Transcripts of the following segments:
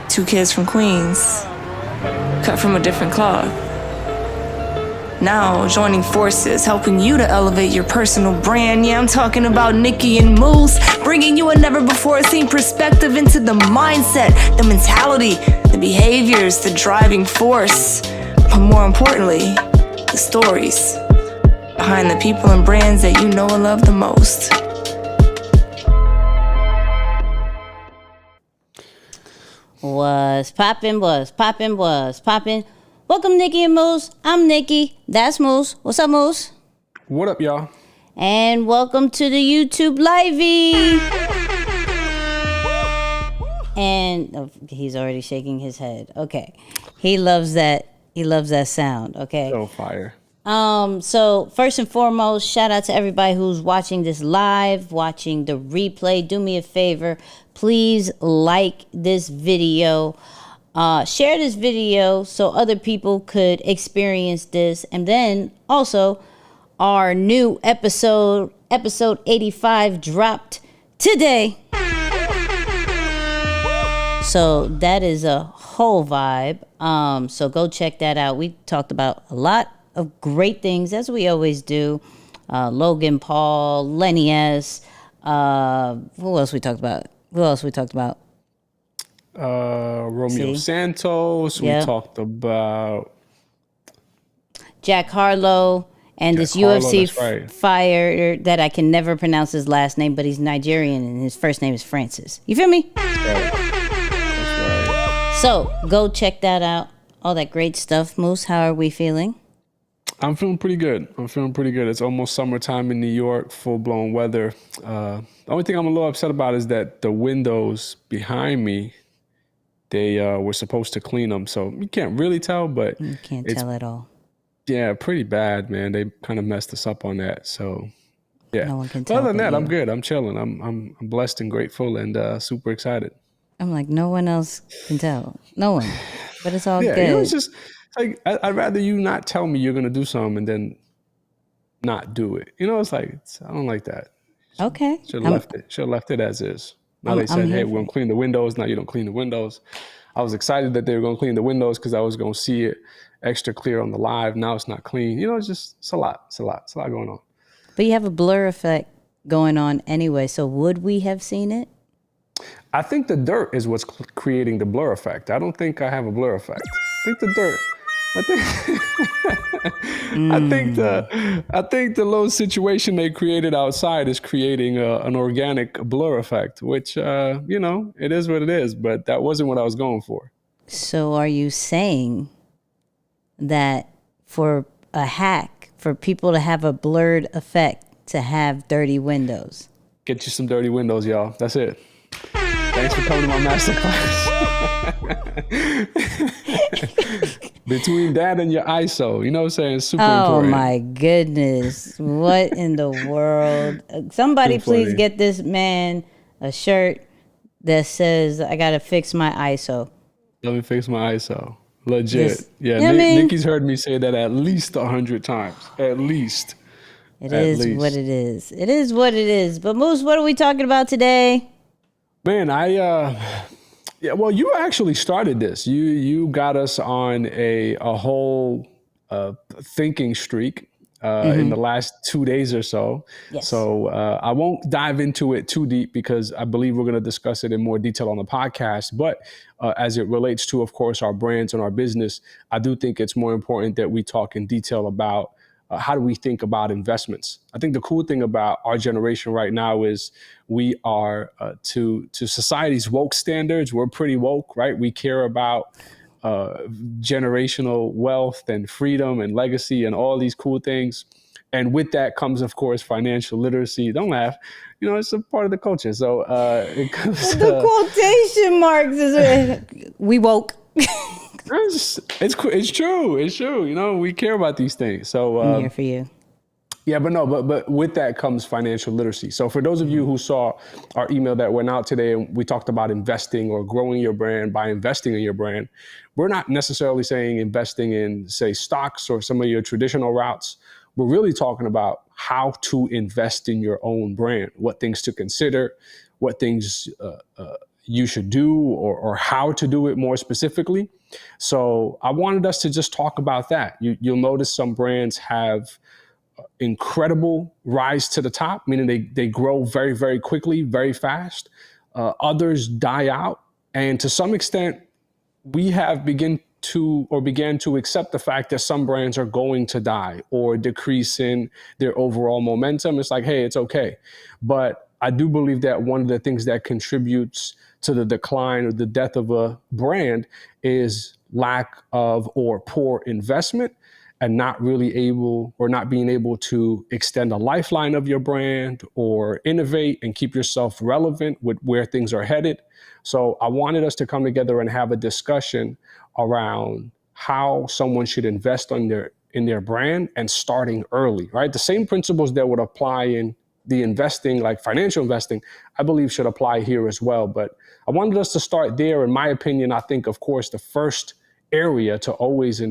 Two kids from Queens, cut from a different cloth. Now joining forces, helping you to elevate your personal brand. Yeah, I'm talking about Nicky and Moose, bringing you a never-before-seen perspective into the mindset, the mentality, the behaviors, the driving force, but more importantly, the stories behind the people and brands that you know and love the most. Was poppin'. Welcome, Nicky and Moose. I'm Nicky. That's Moose. What's up, Moose? What up, y'all? And welcome to the YouTube Livey. And he's already shaking his head. Okay. He loves that sound. Okay. So fire. So first and foremost, shout out to everybody who's watching this live, watching the replay. Do me a favor. Please like this video. Share this video so other people could experience this. And then also our new episode 85 dropped today. So that is a whole vibe. So go check that out. We talked about a lot of great things, as we always do. Logan Paul, Lenny S. Who else we talked about? Romeo Santos. Yep. We talked about Jack Harlow and Jack this Harlow, UFC that's right. fighter that I can never pronounce his last name, but he's Nigerian and his first name is Francis. You feel me? That's right. So go check that out. All that great stuff. Moose, how are we feeling? I'm feeling pretty good. It's almost summertime in New York, full-blown weather. The only thing I'm a little upset about is that the windows behind me, they were supposed to clean them. So you can't really tell, but You can't tell at all. Yeah, pretty bad, man. They kind of messed us up on that. So yeah. No one can But tell. other than that, you. I'm good. I'm chilling. I'm blessed and grateful and super excited. I'm like, no one else can tell. No one. But it's all Yeah, good. it's just like I'd rather you not tell me you're gonna do something and then not do it. It's like I don't like that. Okay. Should have left it as is. Now they said, hey, we're gonna clean the windows. Now you don't clean the windows. I was excited that they were gonna clean the windows because I was gonna see it extra clear on the live. Now it's not clean. It's a lot. It's a lot going on. But you have a blur effect going on anyway. So would we have seen it? I think the dirt is what's creating the blur effect. I don't think I have a blur effect. I think the dirt. I think the little situation they created outside is creating an organic blur effect, which it is what it is. But that wasn't what I was going for. So are you saying that for a hack, for people to have a blurred effect, to have dirty windows? Get you some dirty windows, y'all. That's it. Thanks for coming to my masterclass. Between that and your ISO, you know what I'm saying? It's super important. Oh my goodness. What in the world? Somebody please get this man a shirt that says, I got to fix my ISO. Let me fix my ISO. Legit. Nicky's heard me say that at least 100 times. At least. It is what it is. It is what it is. But Moose, what are we talking about today? Man, you actually started this. You got us on a whole thinking streak in the last 2 days or so. Yes. So I won't dive into it too deep because I believe we're going to discuss it in more detail on the podcast. But as it relates to, of course, our brands and our business, I do think it's more important that we talk in detail about how do we think about investments? I think the cool thing about our generation right now is we are, to society's woke standards, we're pretty woke, right? We care about generational wealth and freedom and legacy and all these cool things. And with that comes, of course, financial literacy. Don't laugh. It's a part of the culture. So it comes the quotation marks is we woke. It's true. We care about these things. So I'm here for you. Yeah, but with that comes financial literacy. So for those of you who saw our email that went out today, and we talked about investing or growing your brand by investing in your brand, we're not necessarily saying investing in, say, stocks or some of your traditional routes. We're really talking about how to invest in your own brand, what things to consider, what things you should do or how to do it more specifically. So I wanted us to just talk about that. You'll notice some brands have incredible rise to the top, meaning they grow very, very quickly, very fast. Others die out. And to some extent, we have began to accept the fact that some brands are going to die or decrease in their overall momentum. It's like, hey, it's okay. But I do believe that one of the things that contributes to the decline or the death of a brand is lack of or poor investment and not being able to extend a lifeline of your brand or innovate and keep yourself relevant with where things are headed. So I wanted us to come together and have a discussion around how someone should invest in their brand and starting early, right? The same principles that would apply in the investing, like financial investing, I believe should apply here as well. But I wanted us to start there. In my opinion, I think, of course, the first area to always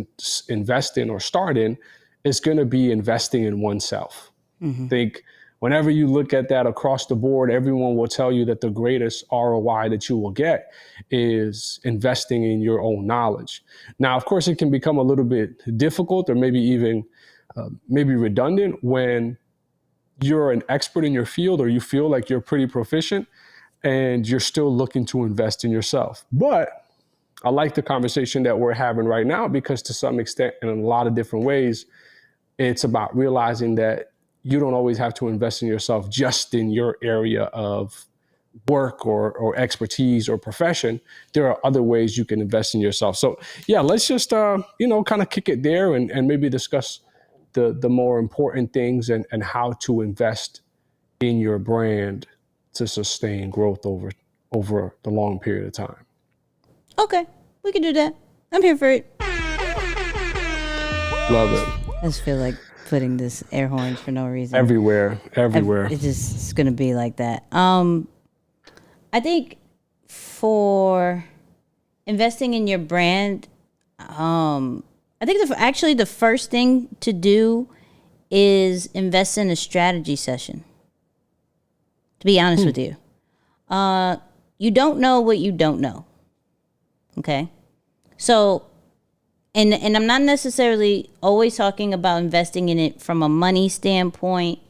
invest in or start in is going to be investing in oneself. Mm-hmm. I think whenever you look at that across the board, everyone will tell you that the greatest ROI that you will get is investing in your own knowledge. Now, of course, it can become a little bit difficult or maybe even maybe redundant when you're an expert in your field or you feel like you're pretty proficient and you're still looking to invest in yourself. But I like the conversation that we're having right now because to some extent, in a lot of different ways, it's about realizing that you don't always have to invest in yourself just in your area of work or expertise or profession. There are other ways you can invest in yourself. So yeah, let's just, kind of kick it there and maybe discuss the more important things and how to invest in your brand to sustain growth over the long period of time. Okay, we can do that. I'm here for it. Love it. I just feel like putting this air horns for no reason. Everywhere. It's going to be like that. I think for investing in your brand, I think actually the first thing to do is invest in a strategy session. To be honest with you. You don't know what you don't know. Okay? So, and I'm not necessarily always talking about investing in it from a money standpoint.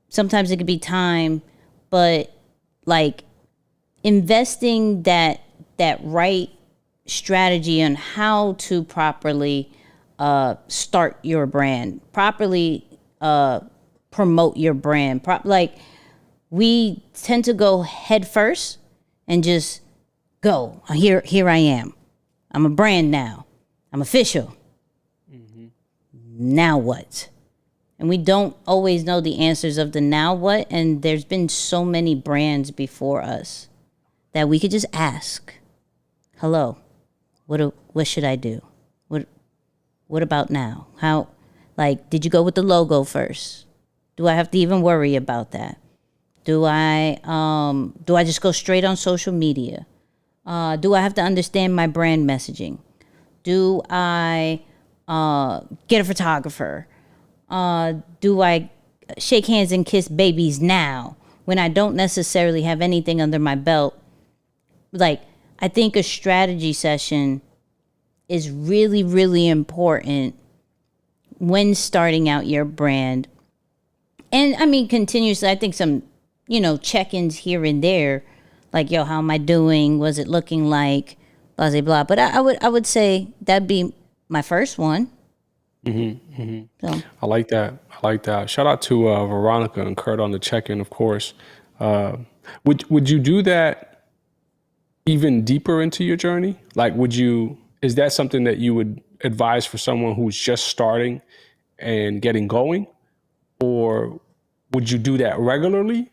Sometimes it could be time, but like investing that right strategy on how to properly start your brand, properly promote your brand. Like we tend to go head first and just go. Here I am. I'm a brand now. I'm official. Mm-hmm. Now what? And we don't always know the answers of the now what. And there's been so many brands before us that we could just ask, hello, what should I do? What about now? How, like, did you go with the logo first? Do I have to even worry about that? Do I just go straight on social media? Do I have to understand my brand messaging? Do I get a photographer? Do I shake hands and kiss babies now when I don't necessarily have anything under my belt? Like, I think a strategy session is really, really important when starting out your brand. And I mean, continuously, I think some, check-ins here and there, like, yo, how am I doing? Was it looking like? Blah, blah, blah. But I would say that'd be my first one. Mm-hmm, mm-hmm. So. I like that. Shout out to Veronica and Kurt on the check-in, of course. Would you do that even deeper into your journey? Like, is that something that you would advise for someone who's just starting and getting going? Or would you do that regularly?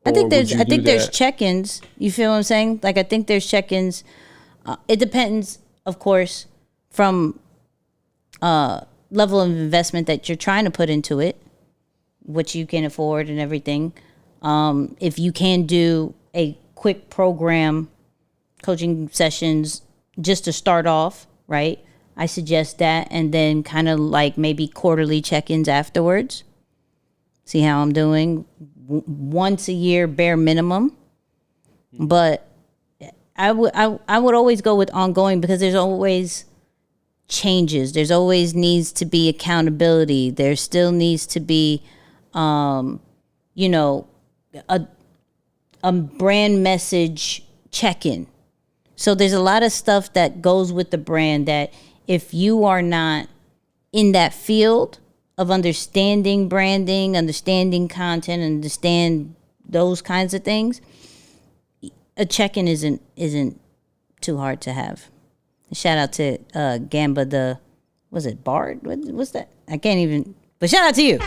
I think there's check-ins. You feel what I'm saying? Like, I think there's check-ins. It depends, of course, from level of investment that you're trying to put into it, what you can afford and everything. If you can do a quick program, coaching sessions, just to start off, right? I suggest that, and then kind of like maybe quarterly check-ins afterwards. See how I'm doing. Once a year, bare minimum. But I would always go with ongoing because there's always changes. There's always needs to be accountability. There still needs to be, you know, a brand message check-in. So there's a lot of stuff that goes with the brand that if you are not in that field of understanding branding, understanding content, understand those kinds of things, a check-in isn't too hard to have. Shout out to Gamba was it Bard? What's that? I can't even, but shout out to you.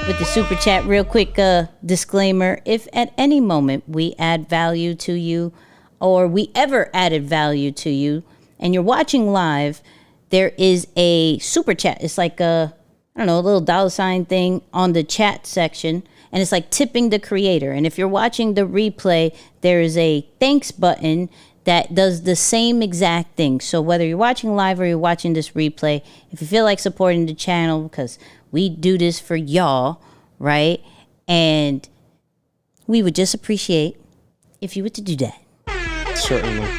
With the super chat, real quick disclaimer. If at any moment we add value to you or we ever added value to you and you're watching live, there is a super chat. It's like a little $ thing on the chat section. And it's like tipping the creator. And if you're watching the replay, there is a thanks button that does the same exact thing. So whether you're watching live or you're watching this replay, if you feel like supporting the channel, because we do this for y'all, right? And we would just appreciate if you were to do that. Certainly.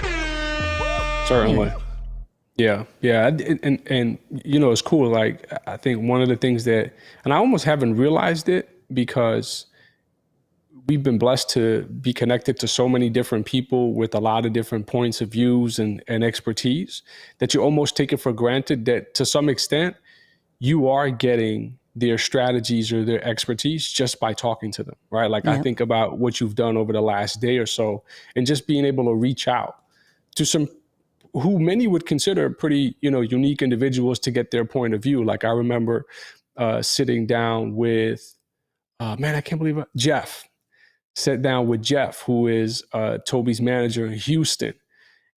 Yeah. And you know, it's cool. Like, I think one of the things that, and I almost haven't realized it because we've been blessed to be connected to so many different people with a lot of different points of views and expertise that you almost take it for granted that to some extent you are getting their strategies or their expertise just by talking to them, right? Like, I think about what you've done over the last day or so and just being able to reach out to some who many would consider pretty, unique individuals to get their point of view. Like, I remember sitting down with, I can't believe it, Jeff. Sat down with Jeff, who is Toby's manager in Houston,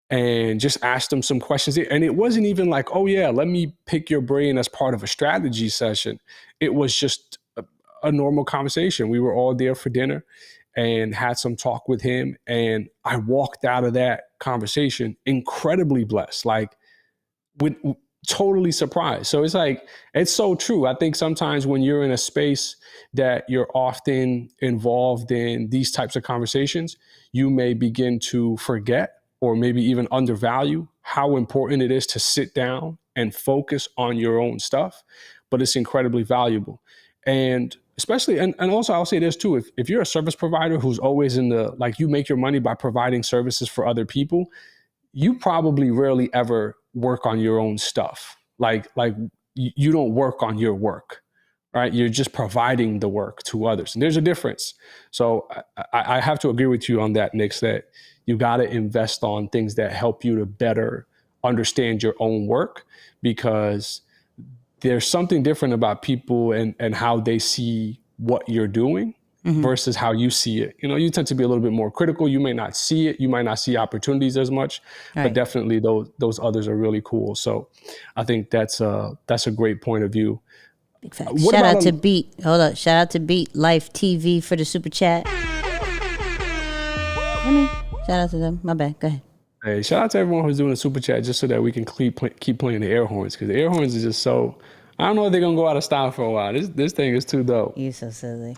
and just asked him some questions. And it wasn't even like, oh yeah, let me pick your brain as part of a strategy session. It was just a normal conversation. We were all there for dinner and had some talk with him. And I walked out of that conversation incredibly blessed, like with totally surprised. So it's like, it's so true. I think sometimes when you're in a space that you're often involved in these types of conversations, you may begin to forget or maybe even undervalue how important it is to sit down and focus on your own stuff. But it's incredibly valuable. And especially, and also I'll say this too, if you're a service provider who's always in the, like, you make your money by providing services for other people, you probably rarely ever work on your own stuff. Like you don't work on your work, right? You're just providing the work to others. And there's a difference. So I have to agree with you on that, Nick, that you got to invest on things that help you to better understand your own work, because there's something different about people and how they see what you're doing versus how you see it. You tend to be a little bit more critical. You may not see it. You might not see opportunities as much, but definitely those others are really cool. So I think that's a great point of view. Big fact. Shout out to Beat. Hold up. Shout out to Beat Life TV for the super chat. Shout out to them. My bad. Go ahead. Hey, shout out to everyone who's doing a super chat just so that we can keep playing the air horns, because the air horns is just so, I don't know if they're going to go out of style for a while. This thing is too dope. You're so silly.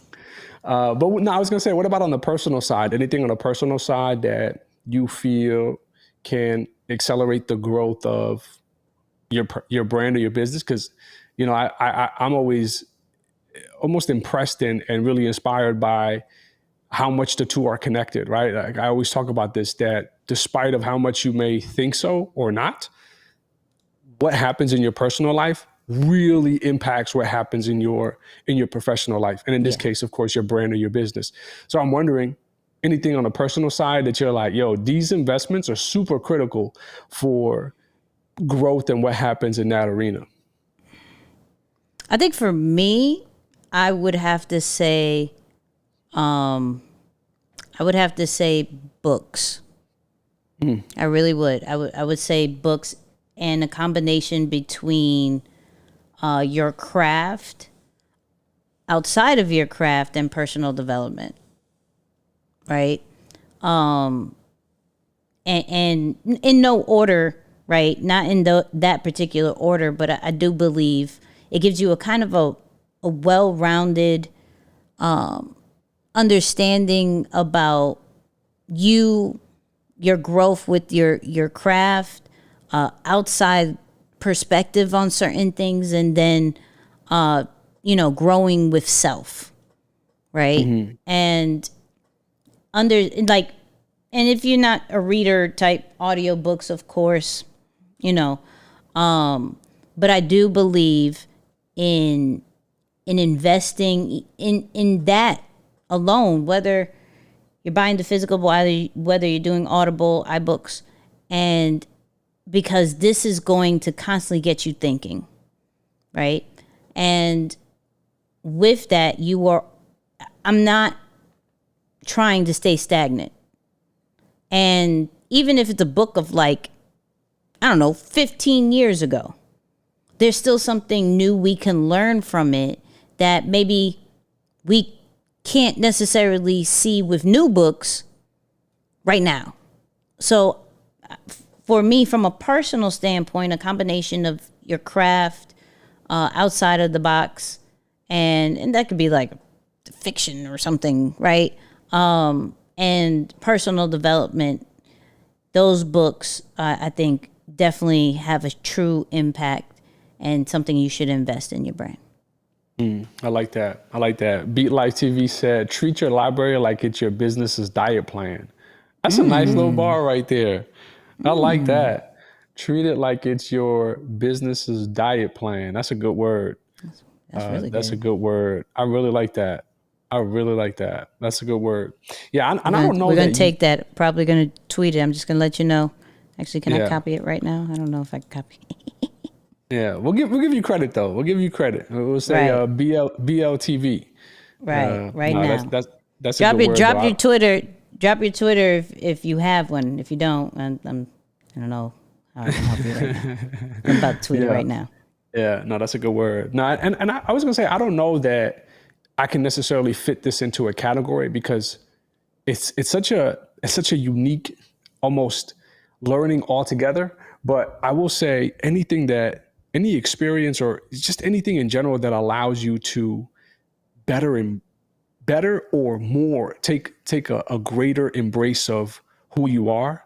But no, I was going to say, what about on the personal side? Anything on the personal side that you feel can accelerate the growth of your brand or your business? Because, I'm always almost impressed and really inspired by how much the two are connected, right? Like, I always talk about this, that despite of how much you may think so or not, what happens in your personal life really impacts what happens in your professional life. And in this case, of course, your brand or your business. So I'm wondering, anything on the personal side that you're like, yo, these investments are super critical for growth and what happens in that arena? I think for me, I would have to say books. I really would. I would say books, and a combination between your craft, outside of your craft, and personal development, right? And in no order, right? Not in that particular order, but I do believe it gives you a kind of a well-rounded understanding about your growth with your craft, outside perspective on certain things, and then growing with self, right? And under like, and if you're not a reader type, audiobooks, of course, but I do believe in investing in that alone, whether you're buying the physical, whether you're doing Audible, iBooks, and because this is going to constantly get you thinking, right? And with that, I'm not trying to stay stagnant. And even if it's a book of 15 years ago, there's still something new we can learn from it that maybe we can't necessarily see with new books right now. So for me, from a personal standpoint, a combination of your craft, outside of the box, and that could be like fiction or something, right? And personal development, those books, I think, definitely have a true impact and something you should invest in your brand. I like that. Beat Life TV said, treat your library like it's your business's diet plan. That's a nice little bar right there. I like that. Treat it like it's your business's diet plan. That's a good word. That's really good. That's a good word. I really like that. That's a good word. Yeah, I don't know. We're going to take that. Probably going to tweet it. I'm just going to let you know. Actually, can I copy it right now? I don't know if I can copy it. Yeah, we'll give you credit though. We'll give you credit. We'll say BLTV. Right now. That's a good word. Drop your Twitter. Drop your Twitter if you have one. If you don't, I don't know how I can help you right now. I'm about to tweet it right now. Yeah, no, that's a good word. No, and I was gonna say, I don't know that I can necessarily fit this into a category because it's such a unique, almost learning altogether. But I will say any experience or just anything in general that allows you to better or more take a greater embrace of who you are.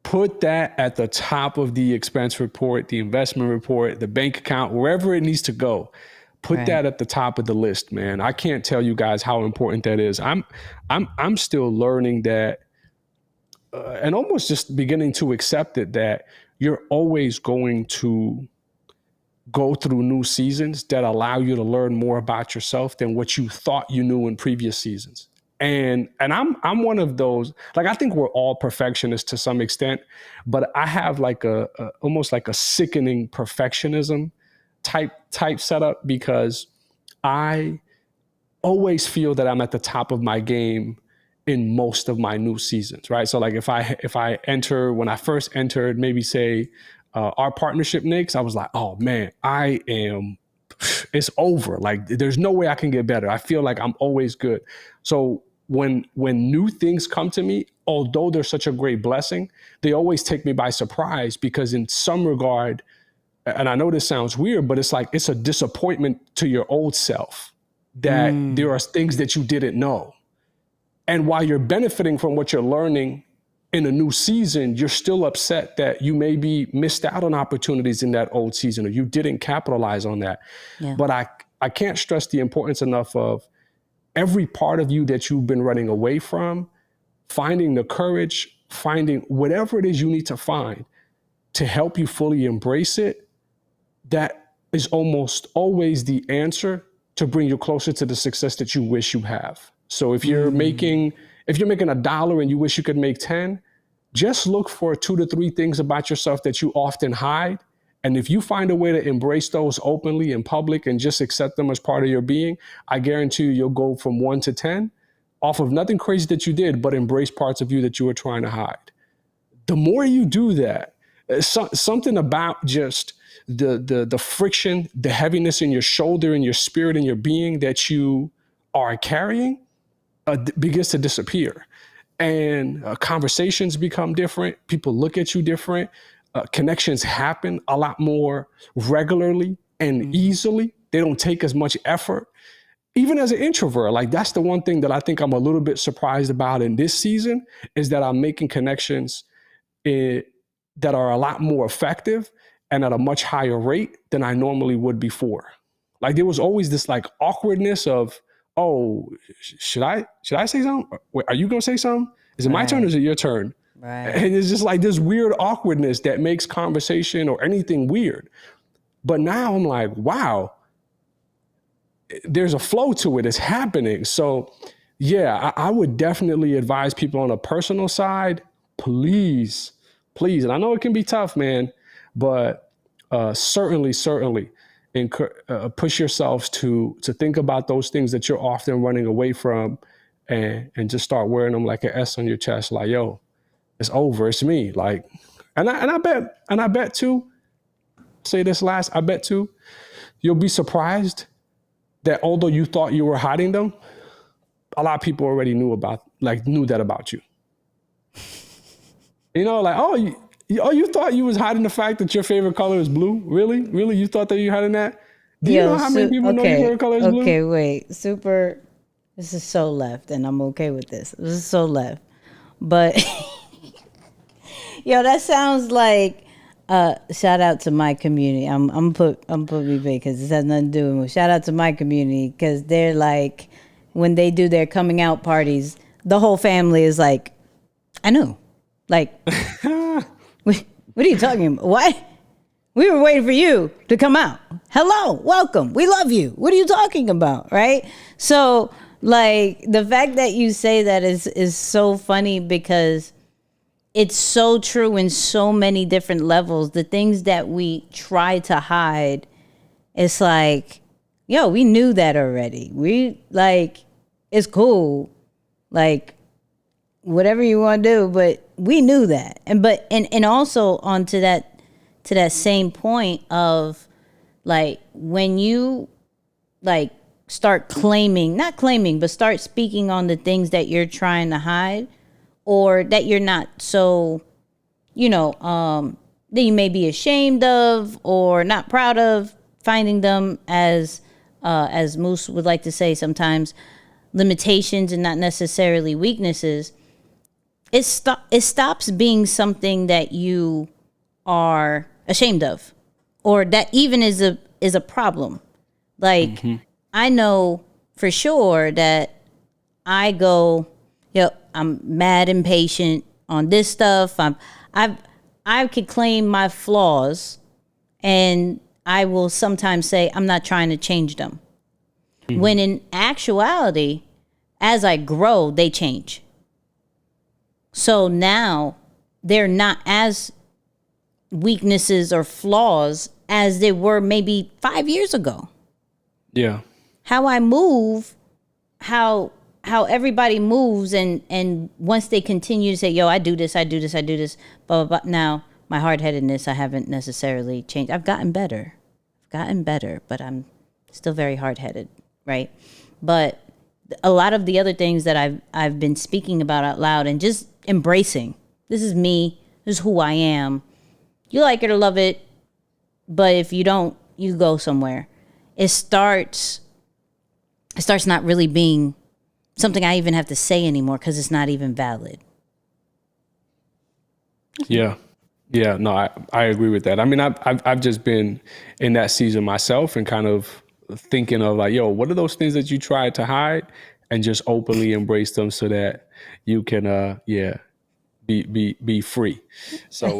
Put that at the top of the expense report, the investment report, the bank account, wherever it needs to go. Put that at the top of the list, man. I can't tell you guys how important that is. I'm still learning that, and almost just beginning to accept it, that you're always going to go through new seasons that allow you to learn more about yourself than what you thought you knew in previous seasons. And I'm one of those, like, I think we're all perfectionists to some extent, but I have like almost like a sickening perfectionism type setup, because I always feel that I'm at the top of my game in most of my new seasons, right? So like if I enter, when I first entered, maybe say our partnership, Nicks, I was like, oh man, it's over. Like there's no way I can get better. I feel like I'm always good. So when new things come to me, although they're such a great blessing, they always take me by surprise, because in some regard, and I know this sounds weird, but it's like, it's a disappointment to your old self that there are things that you didn't know. And while you're benefiting from what you're learning in a new season, you're still upset that you maybe missed out on opportunities in that old season, or you didn't capitalize on that. Yeah. But I can't stress the importance enough of every part of you that you've been running away from, finding the courage, finding whatever it is you need to find to help you fully embrace it. That is almost always the answer to bring you closer to the success that you wish you have. So if you're making $1 and you wish you could make 10, just look for 2 to 3 things about yourself that you often hide. And if you find a way to embrace those openly in public and just accept them as part of your being, I guarantee you'll go from 1 to 10 off of nothing crazy that you did, but embrace parts of you that you were trying to hide. The more you do that, something about just the friction, the heaviness in your shoulder and your spirit and your being that you are carrying begins to disappear. And conversations become different. People look at you different. Connections happen a lot more regularly and easily. They don't take as much effort. even as an introvert, like that's the one thing that I think I'm a little bit surprised about in this season is that I'm making connections that are a lot more effective and at a much higher rate than I normally would before. Like there was always this like awkwardness of, oh, should I say something? Wait, are you going to say something? Is it my turn or is it your turn? Right. And it's just like this weird awkwardness that makes conversation or anything weird. But now I'm like, wow, there's a flow to it. It's happening. So yeah, I would definitely advise people on a personal side, please. And I know it can be tough, man, but certainly push yourselves to think about those things that you're often running away from and just start wearing them like an S on your chest. Like, yo, it's over. It's me. Like, and I bet too, say this last, I bet too, you'll be surprised that although you thought you were hiding them, a lot of people already knew that about you. You know, like, you thought you was hiding the fact that your favorite color is blue? Really? You thought that you hiding that? Do you know how many people know your favorite color is blue? Okay, wait. This is so left, and I'm okay with this. This is so left. But, yo, that sounds like, shout out to my community. I'm put me big because this has nothing to do with it. Shout out to my community because they're like, when they do their coming out parties, the whole family is like, I knew. Like, what are you talking about? What? We were waiting for you to come out. Hello, welcome. We love you. What are you talking about? Right? So, like, the fact that you say that is so funny because it's so true in so many different levels. The things that we try to hide, it's like, yo, we knew that already. We, like, it's cool. Like, whatever you want to do, but we knew that. And also onto that, to that same point of, like, when you, like, start but start speaking on the things that you're trying to hide or that you're not so, that you may be ashamed of or not proud of, finding them as Moose would like to say sometimes, limitations and not necessarily weaknesses. It stops being something that you are ashamed of or that even is a problem. Like, I know for sure that I go, I'm mad impatient on this stuff. I could claim my flaws and I will sometimes say I'm not trying to change them. When in actuality, as I grow, they change. So now they're not as weaknesses or flaws as they were maybe 5 years ago. Yeah. How I move, how everybody moves, and once they continue to say, yo, I do this, blah, blah, blah. Now, my hard-headedness, I haven't necessarily changed. I've gotten better, but I'm still very hard-headed, right? But a lot of the other things that I've been speaking about out loud and just embracing, this is me, this is who I am. You like it or love it, but if you don't, you go somewhere. It starts not really being something I even have to say anymore because it's not even valid. Yeah. No, I agree with that. I mean, I've just been in that season myself and kind of thinking of like, yo, what are those things that you tried to hide, and just openly embrace them so that you can, be free. So I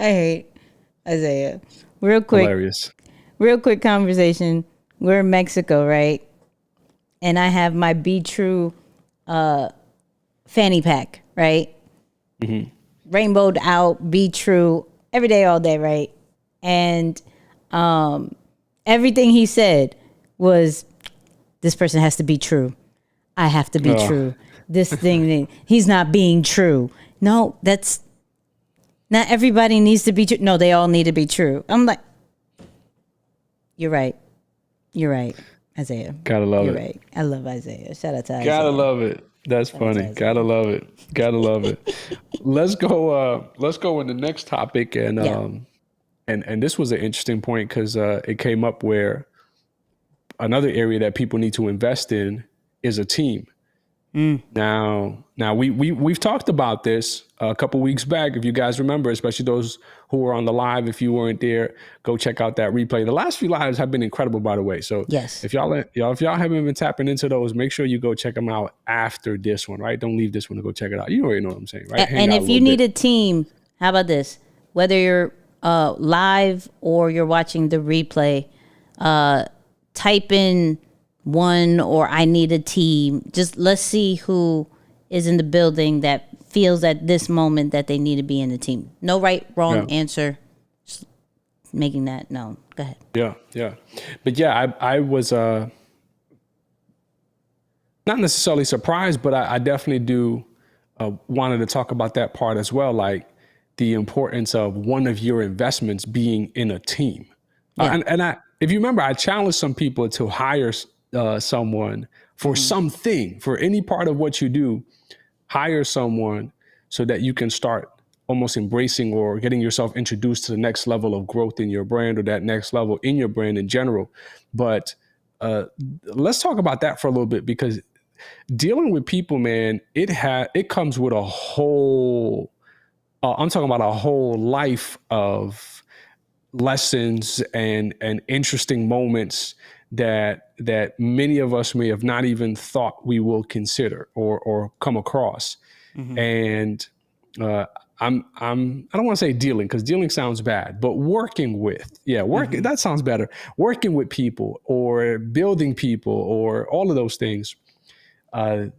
hate Isaiah. Real quick conversation. We're in Mexico, right? And I have my Be True fanny pack, right? Rainbowed out, Be True, every day, all day, right? And everything he said was, this person has to be true. I have to be true. This thing, he's not being true. No, that's not everybody needs to be true. No, they all need to be true. I'm like, you're right, Isaiah. Gotta love You're it. right. I love Isaiah. Shout out to Isaiah. Gotta love it. That's funny. Gotta love it. Let's go in the next topic, and this was an interesting point because it came up where another area that people need to invest in is a team. Now we've talked about this a couple weeks back. If you guys remember, especially those who were on the live, if you weren't there, go check out that replay. The last few lives have been incredible, by the way. So yes, if y'all haven't been tapping into those, make sure you go check them out after this one, right? Don't leave this one to go check it out. You already know what I'm saying, right? And if you need a team, how about this? Whether you're live or you're watching the replay, type in one or I need a team. Just let's see who is in the building that feels at this moment that they need to be in the team. No right, wrong answer. Just making that known. Go ahead. Yeah. But yeah, I was not necessarily surprised, but I definitely do wanted to talk about that part as well, like the importance of one of your investments being in a team. And if you remember, I challenged some people to hire someone for something, for any part of what you do, hire someone so that you can start almost embracing or getting yourself introduced to the next level of growth in your brand or that next level in your brand in general. But let's talk about that for a little bit, because dealing with people, man, it comes with a whole, I'm talking about a whole life of lessons and interesting moments that many of us may have not even thought we will consider or come across. And I don't want to say dealing, because dealing sounds bad, but working with, that sounds better. Working with people or building people or all of those things, that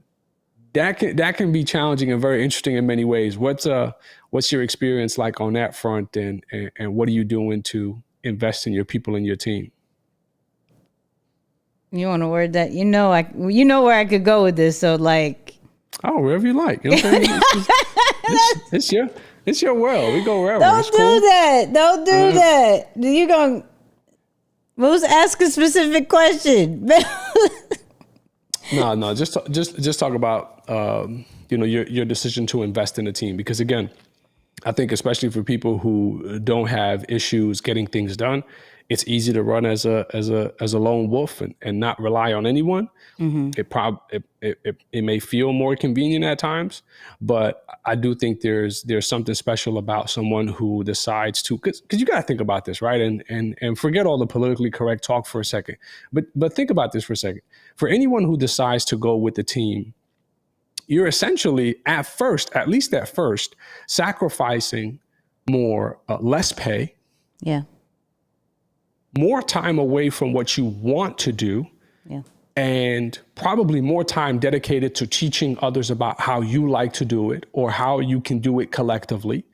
can be challenging and very interesting in many ways. What's your experience like on that front, and what are you doing to invest in your people and your team? You want to word that? You know where I could go with this. So like, wherever you like. You know what I'm saying? It's your world. We go wherever. Don't do that. Don't do that. You gonna Moose, ask a specific question. No. Just talk about your decision to invest in a team, because again, I think especially for people who don't have issues getting things done, it's easy to run as a lone wolf and not rely on anyone. It may feel more convenient at times, but I do think there's something special about someone who decides to, because you got to think about this, right? And forget all the politically correct talk for a second, but think about this for a second. For anyone who decides to go with the team, you're essentially at least at first, sacrificing less pay, more time away from what you want to do, and probably more time dedicated to teaching others about how you like to do it or how you can do it collectively.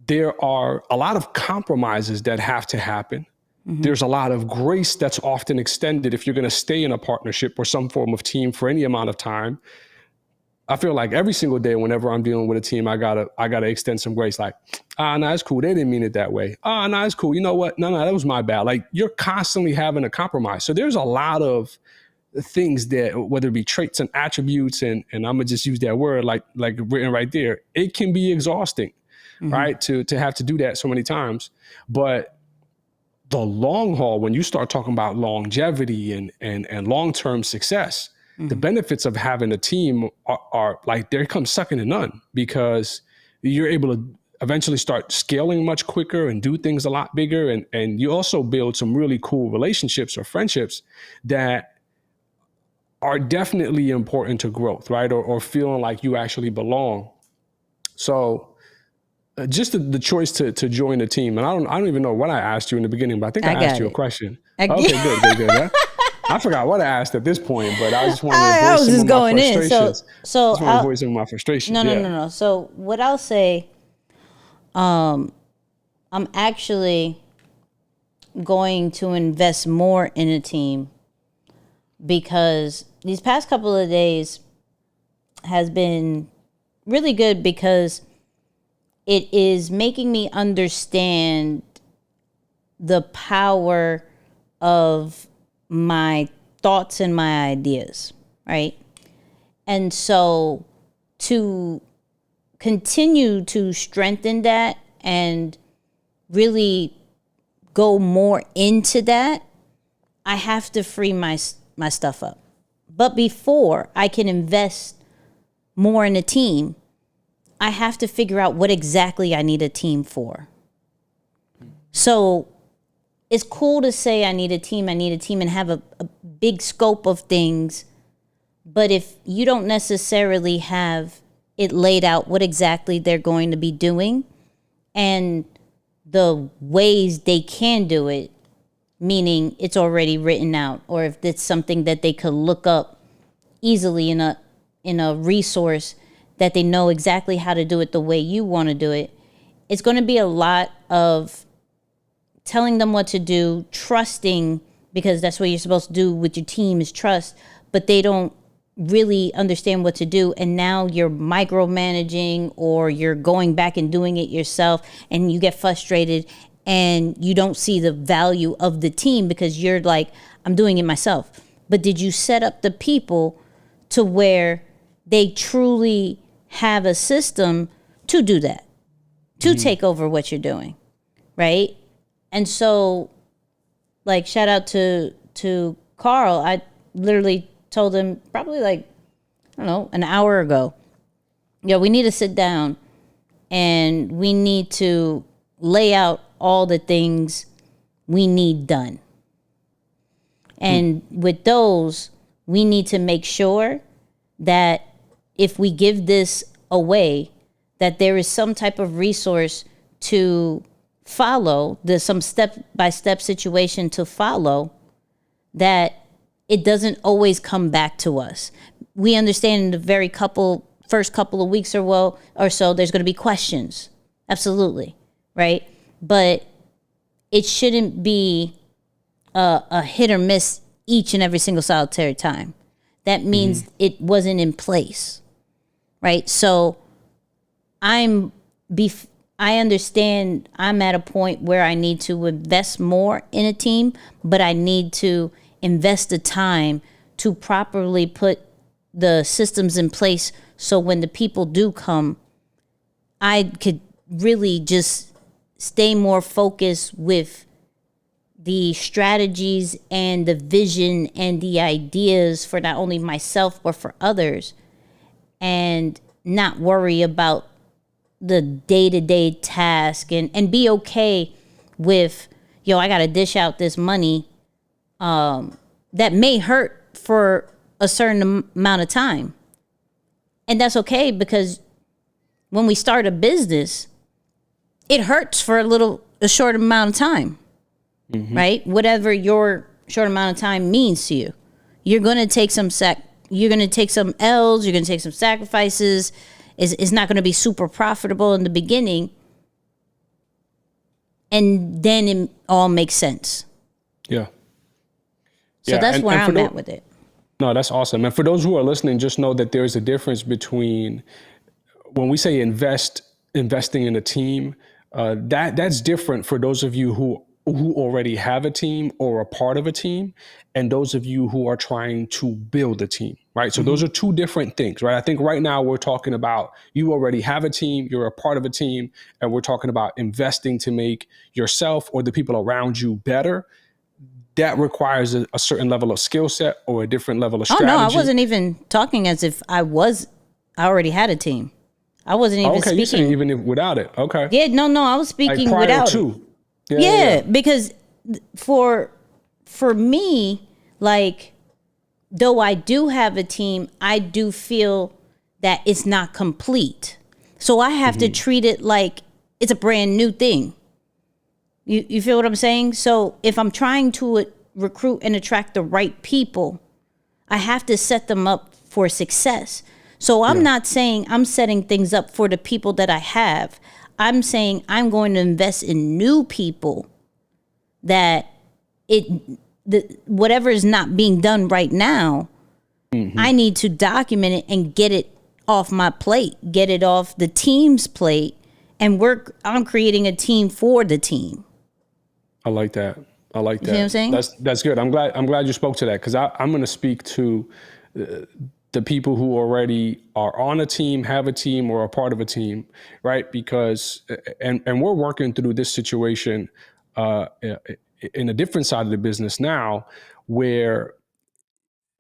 There are a lot of compromises that have to happen. There's a lot of grace that's often extended if you're going to stay in a partnership or some form of team for any amount of time. I feel like every single day, whenever I'm dealing with a team, I gotta extend some grace. Like, no, it's cool. They didn't mean it that way. No, it's cool. You know what? No, that was my bad. Like, you're constantly having a compromise. So there's a lot of things that, whether it be traits and attributes, and I'm gonna just use that word like written right there. It can be exhausting, right? To have to do that so many times. But the long haul, when you start talking about longevity and long-term success, the benefits of having a team are like, there comes second to none, because you're able to eventually start scaling much quicker and do things a lot bigger. And you also build some really cool relationships or friendships that are definitely important to growth, right? Or feeling like you actually belong. So just the choice to join a team. And I don't even know what I asked you in the beginning, but I think I asked you a question. Okay, good. Yeah. I forgot what I asked at this point, but I just wanted to voice some of my frustrations. So I just want to voice some of my frustrations. No. So what I'll say, I'm actually going to invest more in a team, because these past couple of days has been really good, because it is making me understand the power of my thoughts and my ideas, right? And so to continue to strengthen that and really go more into that, I have to free my stuff up. But before I can invest more in a team, I have to figure out what exactly I need a team for. So it's cool to say I need a team, and have a big scope of things. But if you don't necessarily have it laid out what exactly they're going to be doing and the ways they can do it, meaning it's already written out, or if it's something that they could look up easily in a resource that they know exactly how to do it the way you want to do it, it's going to be a lot of telling them what to do, trusting, because that's what you're supposed to do with your team is trust, but they don't really understand what to do. And now you're micromanaging, or you're going back and doing it yourself, and you get frustrated and you don't see the value of the team because you're like, I'm doing it myself. But did you set up the people to where they truly have a system to do that, to take over what you're doing, right? And so, like, shout out to Carl. I literally told him probably like, I don't know, an hour ago, we need to sit down and we need to lay out all the things we need done. And with those, we need to make sure that if we give this away, that there is some type of resource to follow, there's some step-by-step situation to follow, that it doesn't always come back to us. We understand in the first couple of weeks or so, there's going to be questions. Absolutely. Right? But it shouldn't be a hit or miss each and every single solitary time. That means it wasn't in place. Right? So I understand I'm at a point where I need to invest more in a team, but I need to invest the time to properly put the systems in place so when the people do come, I could really just stay more focused with the strategies and the vision and the ideas for not only myself but for others, and not worry about the day-to-day task, and be okay with, I got to dish out this money that may hurt for a certain amount of time. And that's okay, because when we start a business, it hurts for a short amount of time, right? Whatever your short amount of time means to you. You're going to take some you're going to take some L's, you're going to take some sacrifices. It's not going to be super profitable in the beginning. And then it all makes sense. Yeah. So that's where I'm at with it. No, that's awesome. And for those who are listening, just know that there's a difference between when we say investing in a team, that's different for those of you who already have a team or a part of a team, and those of you who are trying to build a team, right? So those are two different things, right? I think right now we're talking about you already have a team, you're a part of a team, and we're talking about investing to make yourself or the people around you better. That requires a certain level of skill set or a different level of strategy. Oh, no, I wasn't even talking as if I already had a team. I wasn't even speaking. You're saying even if without it. Okay. Yeah, no, I was speaking like without to. it. Yeah, because for me, like, though I do have a team, I do feel that it's not complete. So I have to treat it like it's a brand new thing. You feel what I'm saying? So if I'm trying to recruit and attract the right people, I have to set them up for success. So I'm not saying I'm setting things up for the people that I have. I'm saying I'm going to invest in new people that whatever is not being done right now, I need to document it and get it off my plate, get it off the team's plate, and I'm creating a team for the team. I like that. You know what I'm saying? That's good. I'm glad you spoke to that, because I'm going to speak to the people who already are on a team, have a team, or are part of a team, right? Because and we're working through this situation in a different side of the business now, where,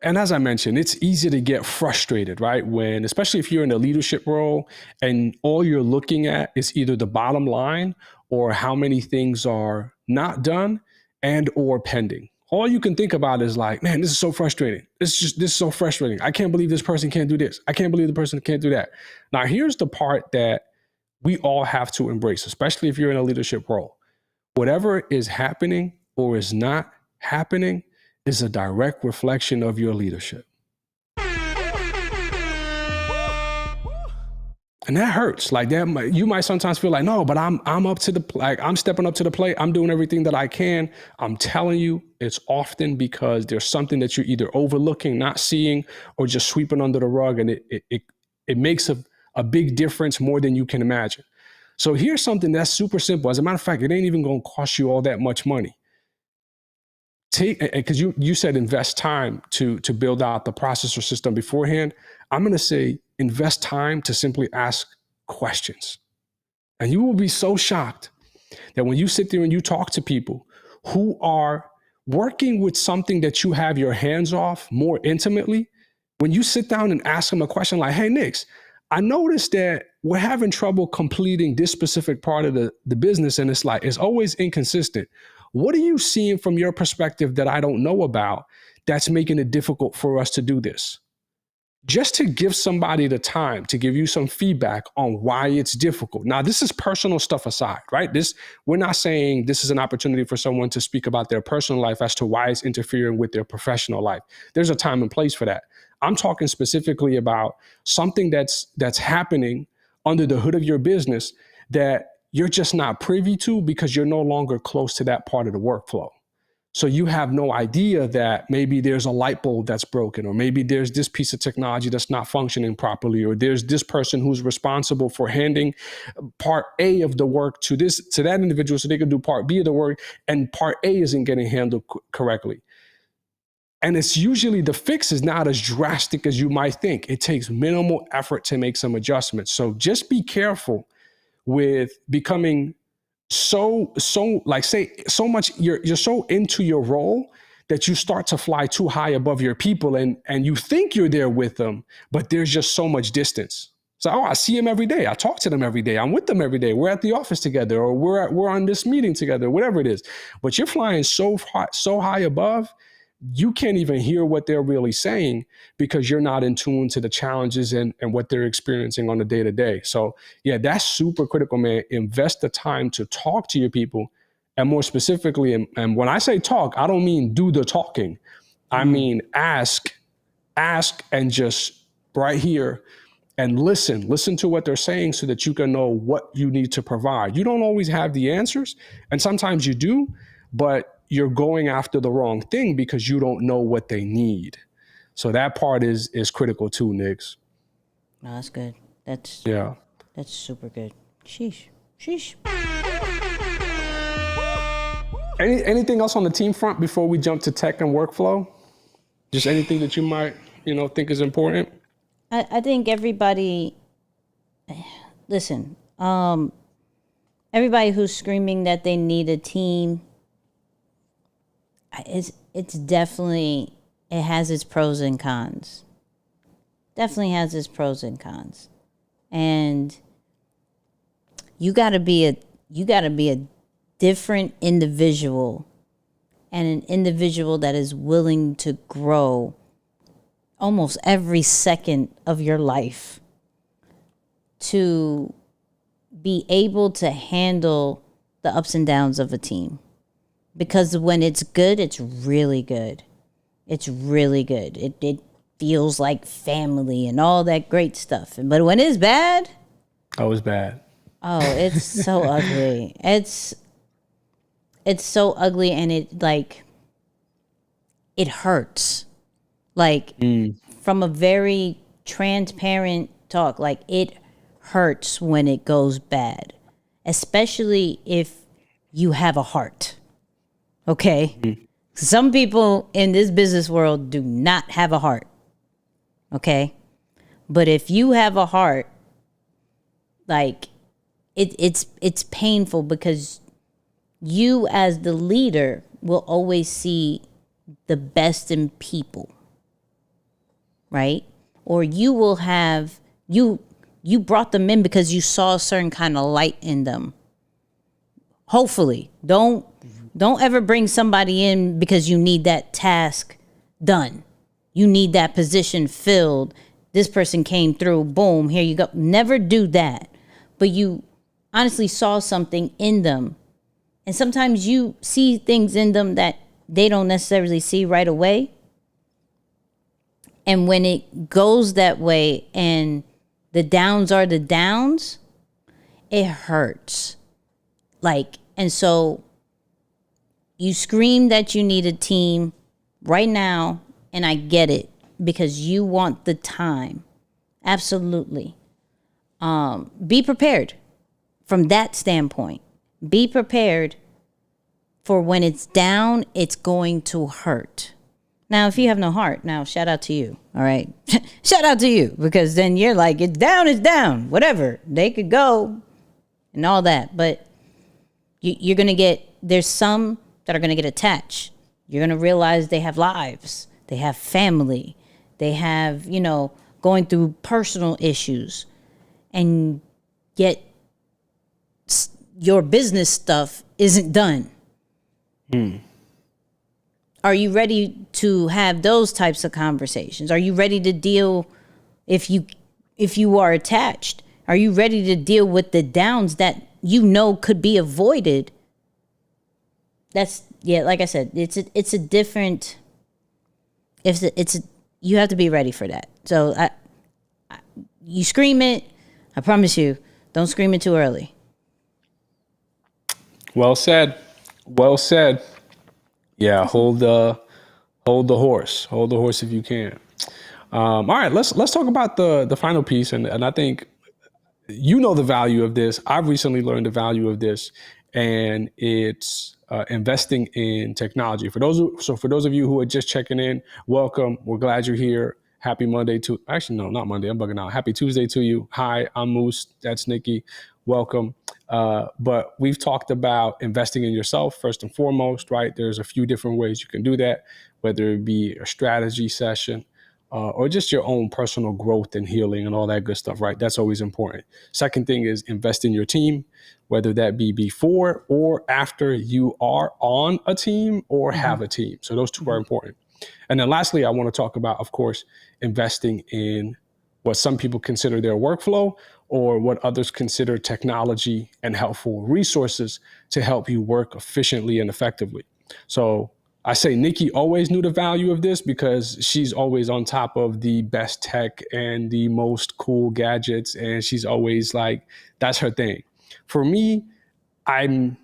and as I mentioned, it's easy to get frustrated, right? When, especially if you're in a leadership role and all you're looking at is either the bottom line or how many things are not done and or pending. All you can think about is like, man, this is so frustrating. This is so frustrating. I can't believe this person can't do this. I can't believe the person can't do that. Now, here's the part that we all have to embrace, especially if you're in a leadership role. Whatever is happening or is not happening is a direct reflection of your leadership. And that hurts. Like that, you might sometimes feel like, no, but I'm up to I'm stepping up to the plate. I'm doing everything that I can. I'm telling you, it's often because there's something that you're either overlooking, not seeing, or just sweeping under the rug, and it makes a big difference more than you can imagine. So here's something that's super simple. As a matter of fact, it ain't even going to cost you all that much money. Because you said invest time to build out the process or system beforehand. I'm going to say invest time to simply ask questions. And you will be so shocked that when you sit there and you talk to people who are working with something that you have your hands off more intimately, when you sit down and ask them a question like, hey, Nix, I noticed that we're having trouble completing this specific part of the business, and it's always inconsistent. What are you seeing from your perspective that I don't know about that's making it difficult for us to do this? Just to give somebody the time to give you some feedback on why it's difficult. Now, this is personal stuff aside, right? We're not saying this is an opportunity for someone to speak about their personal life as to why it's interfering with their professional life. There's a time and place for that. I'm talking specifically about something that's happening under the hood of your business that you're just not privy to because you're no longer close to that part of the workflow. So you have no idea that maybe there's a light bulb that's broken, or maybe there's this piece of technology that's not functioning properly, or there's this person who's responsible for handing part A of the work to that individual so they can do part B of the work, and part A isn't getting handled correctly. And it's usually the fix is not as drastic as you might think. It takes minimal effort to make some adjustments. So just be careful with becoming so much you're so into your role that you start to fly too high above your people, and you think you're there with them, but there's just so much distance. So, I see them every day. I talk to them every day. I'm with them every day. We're at the office together, or we're on this meeting together, whatever it is. But you're flying so high above, you can't even hear what they're really saying because you're not in tune to the challenges and what they're experiencing on a day-to-day. So yeah, that's super critical, man. Invest the time to talk to your people. And more specifically, and when I say talk, I don't mean do the talking. I mean, ask and just right here and listen to what they're saying so that you can know what you need to provide. You don't always have the answers, and sometimes you do, but you're going after the wrong thing because you don't know what they need. So that part is critical too, Nix. No, that's good. That's super good. Sheesh. Anything else on the team front before we jump to tech and workflow? Just anything that you might, think is important? I think everybody, listen, everybody who's screaming that they need a team, it's definitely, it has its pros and cons. Definitely has its pros and cons. And you gotta be a different individual, and an individual that is willing to grow almost every second of your life to be able to handle the ups and downs of a team. Because when it's good, it's really good. It's really good. It feels like family and all that great stuff. But when it's bad... Oh, it's bad. Oh, it's so ugly. It's so ugly, and it hurts. From a very transparent talk, it hurts when it goes bad. Especially if you have a heart. Okay? Some people in this business world do not have a heart. Okay? But if you have a heart, it's painful because you as the leader will always see the best in people, right? Or you will have, you brought them in because you saw a certain kind of light in them. Hopefully, don't ever bring somebody in because you need that task done. You need that position filled. This person came through, boom, here you go. Never do that. But you honestly saw something in them. And sometimes you see things in them that they don't necessarily see right away. And when it goes that way and the downs are the downs, it hurts. And so you scream that you need a team right now, and I get it because you want the time. Absolutely. Be prepared from that standpoint. Be prepared for when it's down, it's going to hurt. Now, if you have no heart, now shout out to you. All right. Shout out to you, because then you're like, it's down, whatever. They could go and all that. But you're going to there's some that are going to get attached. You're going to realize they have lives. They have family. They have, going through personal issues. And yet your business stuff isn't done. Are you ready to have those types of conversations? Are you ready to deal, if you are attached, are you ready to deal with the downs that could be avoided? Like I said, it's a different, you have to be ready for that. So you scream it, I promise you, don't scream it too early. Well said. Yeah, hold the horse. Hold the horse if you can. All right, let's talk about the final piece, and I think the value of this. I've recently learned the value of this, and it's investing in technology. For those of you who are just checking in, welcome. We're glad you're here. Happy Monday to actually no, not Monday. I'm bugging out. Happy Tuesday to you. Hi, I'm Moose. That's Nicky. Welcome. But we've talked about investing in yourself first and foremost, right? There's a few different ways you can do that, whether it be a strategy session or just your own personal growth and healing and all that good stuff, right? That's always important. Second thing is invest in your team, whether that be before or after you are on a team or have a team. So those two are important. And then lastly, I want to talk about, of course, investing in what some people consider their workflow or what others consider technology and helpful resources to help you work efficiently and effectively. So I say Nicky always knew the value of this because she's always on top of the best tech and the most cool gadgets. And she's always like, that's her thing. For me, I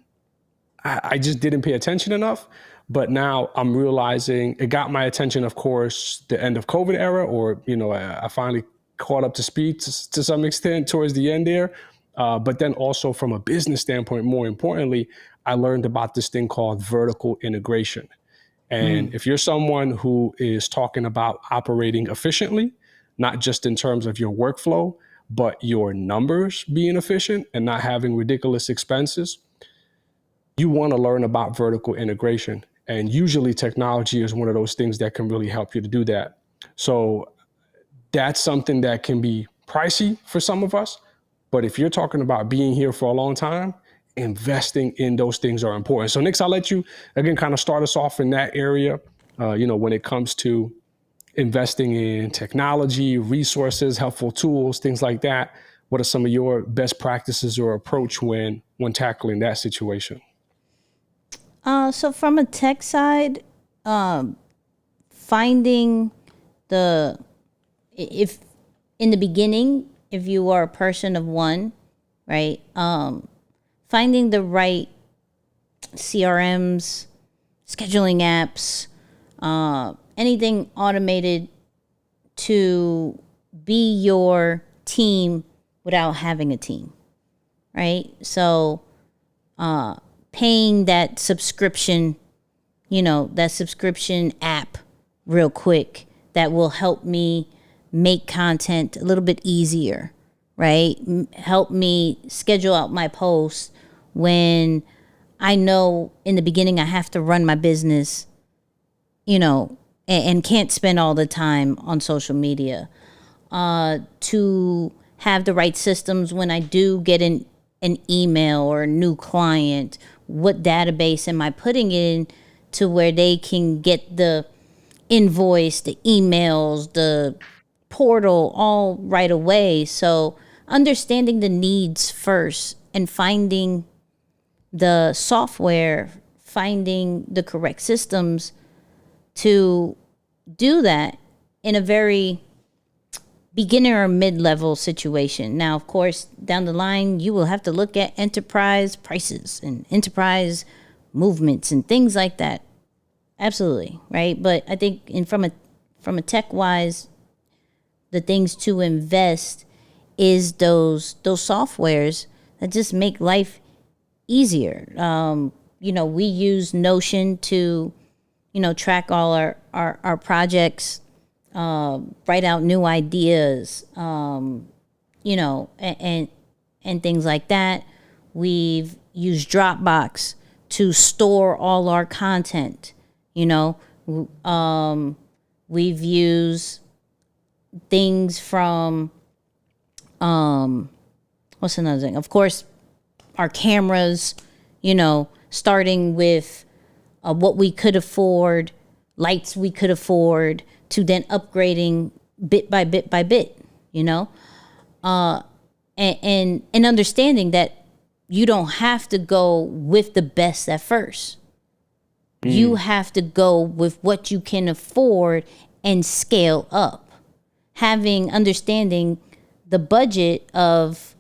just didn't pay attention enough. But now I'm realizing it got my attention, of course, the end of COVID era, or, I finally caught up to speed to some extent towards the end there. But then also from a business standpoint, more importantly, I learned about this thing called vertical integration. And if you're someone who is talking about operating efficiently, not just in terms of your workflow, but your numbers being efficient and not having ridiculous expenses, you want to learn about vertical integration. And usually technology is one of those things that can really help you to do that. So that's something that can be pricey for some of us. But if you're talking about being here for a long time, investing in those things are important. So Nix, I'll let you, again, kind of start us off in that area, when it comes to investing in technology, resources, helpful tools, things like that. What are some of your best practices or approach when tackling that situation? So from a tech side, finding if in the beginning, if you are a person of one, right, finding the right CRMs, scheduling apps, anything automated to be your team without having a team, right? So paying that subscription, that subscription app real quick that will help me make content a little bit easier, right? Help me schedule out my posts when I know in the beginning I have to run my business you know, and can't spend all the time on social media. To have the right systems when I do get an email or a new client, what database am I putting in to where they can get the invoice, the emails, the portal all right away. So understanding the needs first and finding the software, finding the correct systems to do that in a very beginner or mid-level situation. Now, of course, down the line, you will have to look at enterprise prices and enterprise movements and things like that. Absolutely, right? But I think from a tech-wise, the things to invest is those softwares that just make life easier. We use Notion to, track all our projects, write out new ideas, and things like that. We've used Dropbox to store all our content. We've used things from, what's another thing? Of course, our cameras, starting with what we could afford, lights we could afford, to then upgrading bit by bit by bit, and understanding that you don't have to go with the best at first. You have to go with what you can afford and scale up. Understanding the budget of,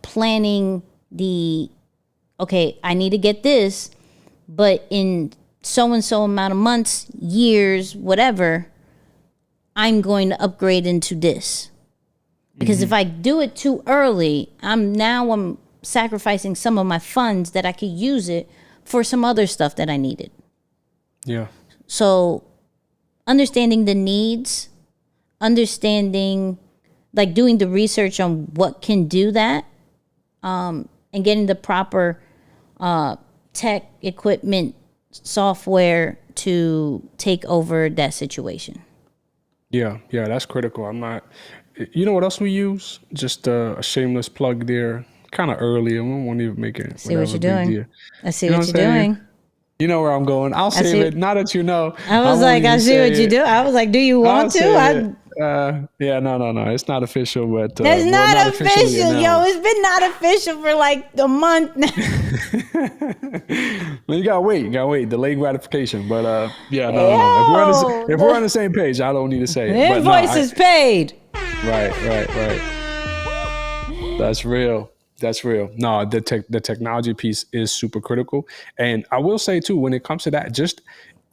planning I need to get this, but in so and so amount of months, years, whatever, I'm going to upgrade into this. Because if I do it too early, I'm sacrificing some of my funds that I could use it for some other stuff that I needed. Yeah. So understanding the needs, doing the research on what can do that, and getting the proper tech equipment, software to take over that situation. Yeah, that's critical. You know what else we use? Just a shameless plug there. Kind of early. I won't even make it. See what you're doing. I see what you're doing. You know where I'm going. I'll save it. Now that you know. I was like, I see what you do. I was like, do you want to? No. It's not official, but that's not official, yo. It's been not official for like a month now. You gotta wait. Delayed gratification. But no. If we're on the same page, I don't need to say it. The invoice is paid. Right. That's real. No, the technology piece is super critical. And I will say too, when it comes to that, just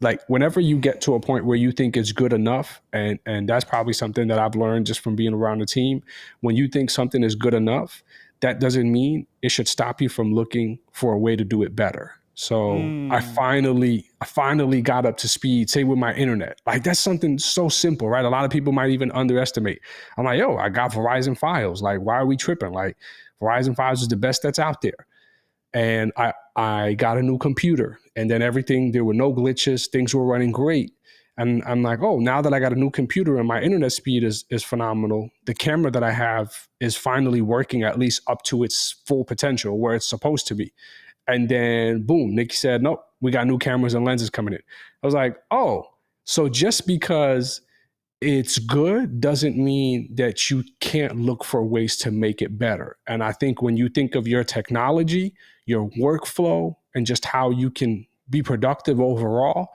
like whenever you get to a point where you think it's good enough, and that's probably something that I've learned just from being around the team, when you think something is good enough, that doesn't mean it should stop you from looking for a way to do it better. So I finally got up to speed, say with my internet. Like that's something so simple, right? A lot of people might even underestimate. I'm like, yo, I got Verizon Files. Like, why are we tripping? Like, Verizon Files is the best that's out there. And I got a new computer, and then there were no glitches. Things were running great. And I'm like, oh, now that I got a new computer and my internet speed is phenomenal, the camera that I have is finally working at least up to its full potential where it's supposed to be. And then boom, Nicky said, nope, we got new cameras and lenses coming in. I was like, oh, so just because it's good doesn't mean that you can't look for ways to make it better. And I think when you think of your technology, your workflow, and just how you can be productive overall,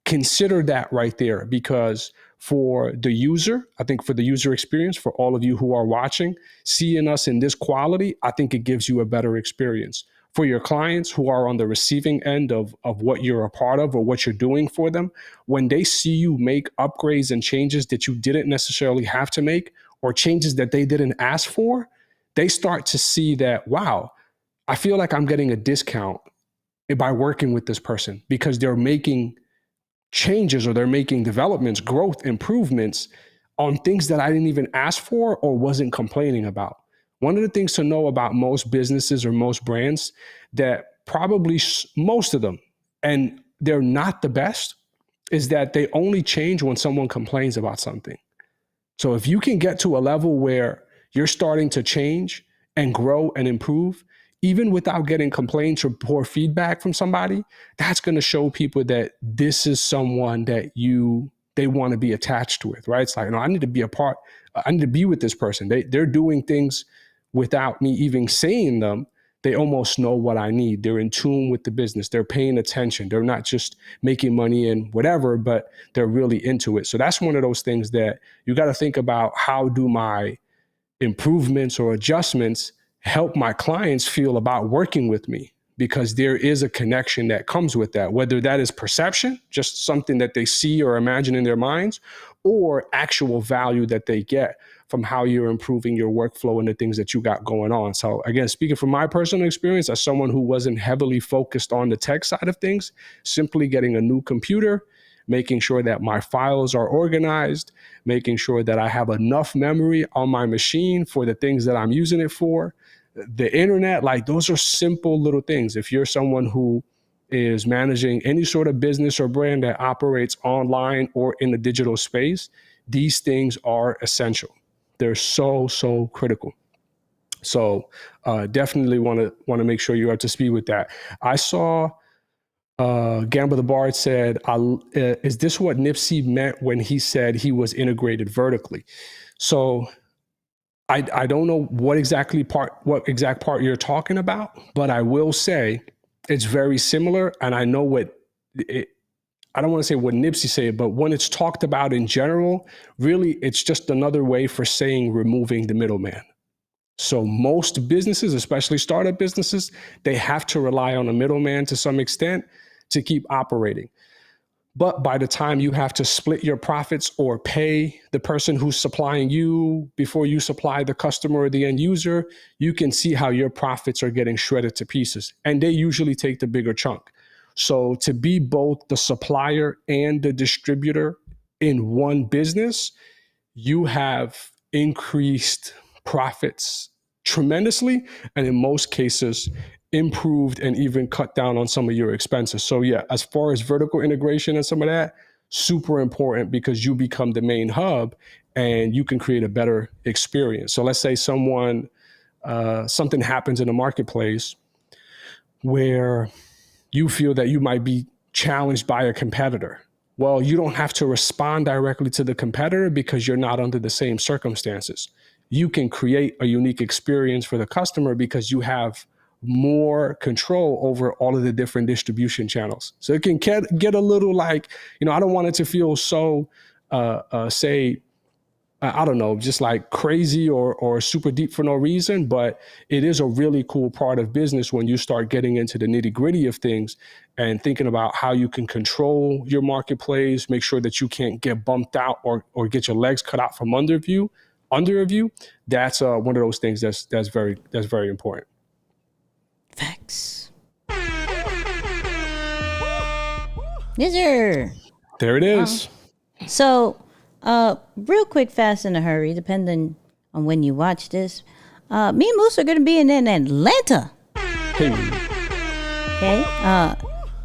consider that right there. Because for the user, I think for the user experience, for all of you who are watching, seeing us in this quality, I think it gives you a better experience. For your clients who are on the receiving end of what you're a part of or what you're doing for them, when they see you make upgrades and changes that you didn't necessarily have to make, or changes that they didn't ask for, they start to see that, wow, I feel like I'm getting a discount by working with this person because they're making changes or they're making developments, growth, improvements on things that I didn't even ask for or wasn't complaining about. One of the things to know about most businesses or most brands, that probably most of them, and they're not the best, is that they only change when someone complains about something. So if you can get to a level where you're starting to change and grow and improve, even without getting complaints or poor feedback from somebody, that's going to show people that this is someone that they want to be attached with, right? It's like, no, I need to be I need to be with this person. They're doing things without me even saying them. They almost know what I need. They're in tune with the business. They're paying attention. They're not just making money and whatever, but they're really into it. So that's one of those things that you got to think about. How do my improvements or adjustments help my clients feel about working with me? Because there is a connection that comes with that, whether that is perception, just something that they see or imagine in their minds, or actual value that they get from how you're improving your workflow and the things that you got going on. So again, speaking from my personal experience as someone who wasn't heavily focused on the tech side of things, simply getting a new computer, making sure that my files are organized, making sure that I have enough memory on my machine for the things that I'm using it for, the internet, like those are simple little things. If you're someone who is managing any sort of business or brand that operates online or in the digital space, these things are essential. They're so critical. So definitely want to make sure you're up to speed with that. I saw Gamble the Bard said, is this what Nipsey meant when he said he was integrated vertically? So I don't know what exact part you're talking about, but I will say it's very similar. And I know I don't want to say what Nipsey said, but when it's talked about in general, really, it's just another way for saying removing the middleman. So most businesses, especially startup businesses, they have to rely on a middleman to some extent to keep operating. But by the time you have to split your profits or pay the person who's supplying you before you supply the customer or the end user, you can see how your profits are getting shredded to pieces. And they usually take the bigger chunk. So to be both the supplier and the distributor in one business, you have increased profits tremendously, and in most cases, improved and even cut down on some of your expenses. So yeah, as far as vertical integration and some of that, super important because you become the main hub and you can create a better experience. So let's say something happens in the marketplace where you feel that you might be challenged by a competitor. Well, you don't have to respond directly to the competitor because you're not under the same circumstances. You can create a unique experience for the customer because you have more control over all of the different distribution channels. So it can get a little like, I don't want it to feel so, I don't know, just like crazy or super deep for no reason, but it is a really cool part of business when you start getting into the nitty gritty of things and thinking about how you can control your marketplace, make sure that you can't get bumped out or get your legs cut out from under you. That's one of those things that's very important. Facts. Yes, sir. There it is. So, real quick, fast, in a hurry, depending on when you watch this, me and Moose are going to be in Atlanta. Hey. Okay.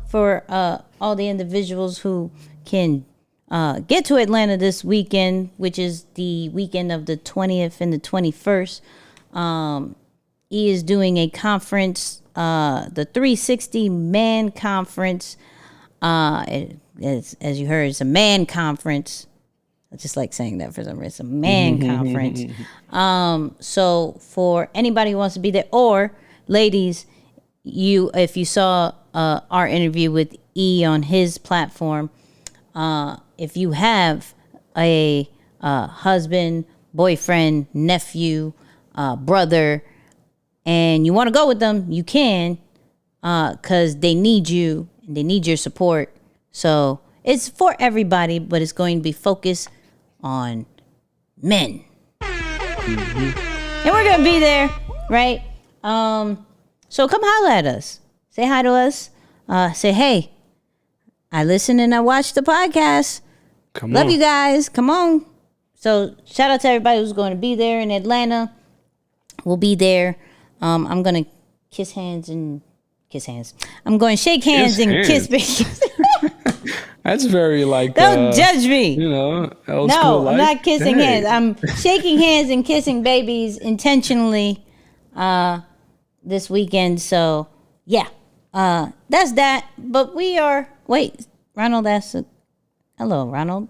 For all the individuals who can get to Atlanta this weekend, which is the weekend of the 20th and the 21st, he is doing a conference, the 360 Man Conference. As you heard, it's a man conference. I just like saying that for some reason. It's a man conference. So for anybody who wants to be there, or ladies, if you saw our interview with E on his platform, if you have a husband, boyfriend, nephew, brother, and you want to go with them, you can, because they need you and they need your support. So it's for everybody, but it's going to be focused on men. And we're going to be there, right? So come holler at us. Say hi to us. Say, hey, I listen and I watch the podcast. Love you guys. Come on. So shout out to everybody who's going to be there in Atlanta. We'll be there. I'm going to kiss hands. I'm going to shake hands and kiss babies. That's very like Don't judge me. You know, old school. No, I'm not kissing hands. I'm shaking hands and kissing babies intentionally this weekend. So yeah, that's that. But we are. Wait, Ronald asked. Hello, Ronald.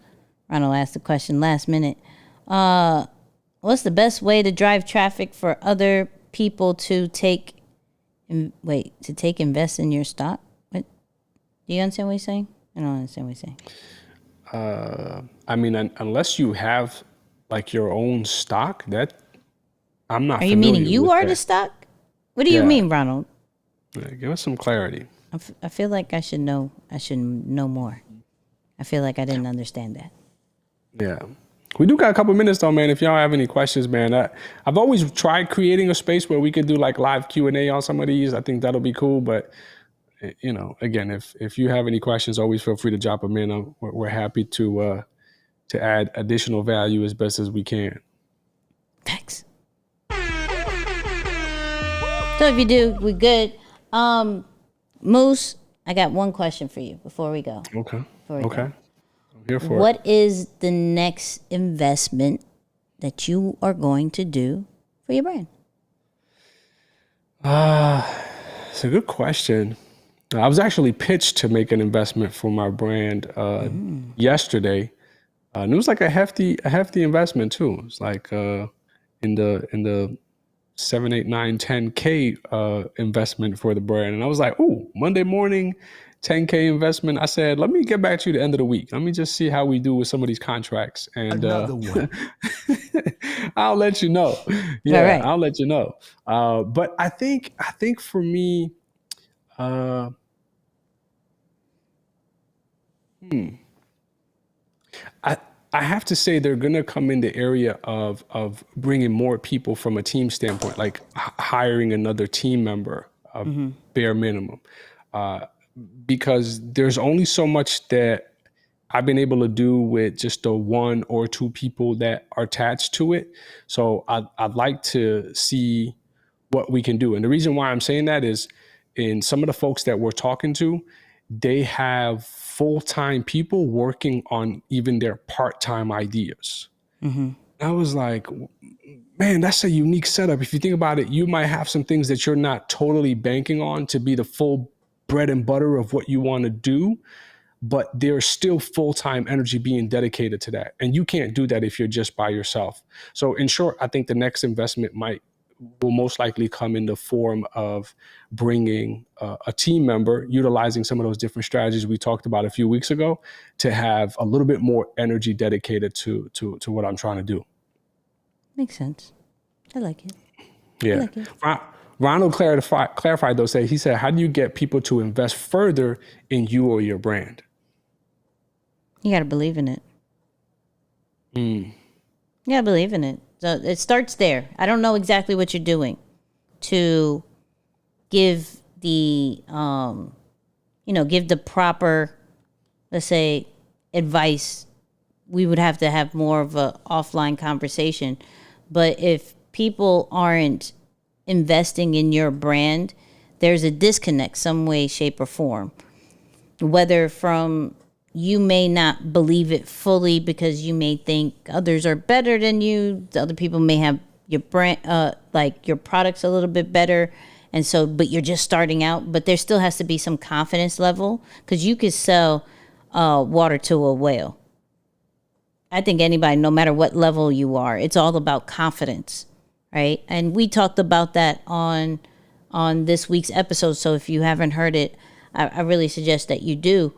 Ronald asked the question last minute. What's the best way to drive traffic for other people to invest in your stock? What? Do you understand what he's saying? I don't understand what he's saying. I mean, unless you have like your own stock, that I'm not. Are you meaning you are the stock? What do you mean, Ronald? Yeah, give us some clarity. I feel like I should know. I should know more. I feel like I didn't understand that. Yeah. We do got a couple minutes though, man. If y'all have any questions, man, I've always tried creating a space where we could do like live Q&A on some of these. I think that'll be cool. But, you know, again, if you have any questions, always feel free to drop them in. We're happy to add additional value as best as we can. Thanks. So if you do, we good. Moose, I got one question for you before we go. Okay. I'm here for what is the next investment that you are going to do for your brand? It's a good question. I was actually pitched to make an investment for my brand yesterday. And it was like a hefty investment too. It's like in the 7, 8, 9, 10K investment for the brand. And I was like, ooh, Monday morning, 10K investment. I said, let me get back to you the end of the week. Let me just see how we do with some of these contracts. And another one. I'll let you know. Yeah, right. I'll let you know. But I think for me, I have to say they're going to come in the area of bringing more people from a team standpoint, like hiring another team member, bare minimum. Because there's only so much that I've been able to do with just the 1 or 2 people that are attached to it. So I'd like to see what we can do. And the reason why I'm saying that is in some of the folks that we're talking to, they have full-time people working on even their part-time ideas. I was like, man, that's a unique setup. If you think about it, you might have some things that you're not totally banking on to be the full bread and butter of what you want to do, but there's still full-time energy being dedicated to that. And you can't do that if you're just by yourself. So in short, I think the next investment will most likely come in the form of bringing a team member, utilizing some of those different strategies we talked about a few weeks ago, to have a little bit more energy dedicated to what I'm trying to do. Makes sense. I like it. Yeah. I like it. Ronald clarified though, he said, how do you get people to invest further in you or your brand? You got to believe in it. You got to believe in it. So it starts there. I don't know exactly what you're doing to give the, give the proper, let's say, advice. We would have to have more of a offline conversation. But if people aren't investing in your brand, there's a disconnect some way, shape, or form. Whether from you may not believe it fully because you may think others are better than you. The other people may have your brand, like your products a little bit better. And so, but you're just starting out, but there still has to be some confidence level because you could sell water to a whale. I think anybody, no matter what level you are, it's all about confidence, right? And we talked about that on this week's episode. So if you haven't heard it, I really suggest that you do.